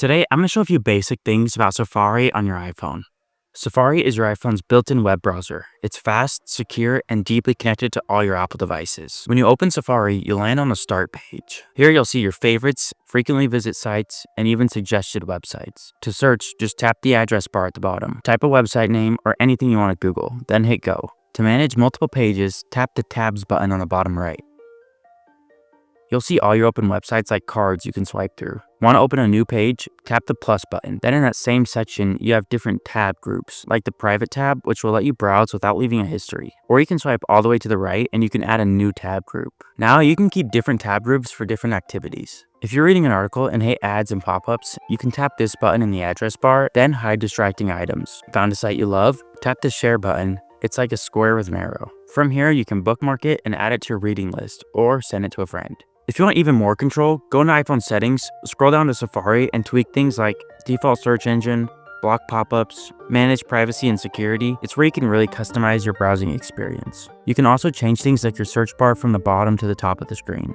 Today, I'm going to show a few basic things about Safari on your iPhone. Safari is your iPhone's built-in web browser. It's fast, secure, and deeply connected to all your Apple devices. When you open Safari, you'll land on the Start page. Here you'll see your favorites, frequently visited sites, and even suggested websites. To search, just tap the address bar at the bottom. Type a website name or anything you want to Google, then hit go. To manage multiple pages, tap the Tabs button on the bottom right. You'll see all your open websites like cards you can swipe through. Want to open a new page? Tap the plus button. Then in that same section, you have different tab groups, like the private tab, which will let you browse without leaving a history. Or you can swipe all the way to the right and you can add a new tab group. Now you can keep different tab groups for different activities. If you're reading an article and hate ads and pop-ups, you can tap this button in the address bar, then hide distracting items. Found a site you love? Tap the share button. It's like a square with an arrow. From here, you can bookmark it and add it to your reading list, or send it to a friend. If you want even more control, go into iPhone settings, scroll down to Safari, and tweak things like default search engine, block pop-ups, manage privacy and security. It's where you can really customize your browsing experience. You can also change things like your search bar from the bottom to the top of the screen.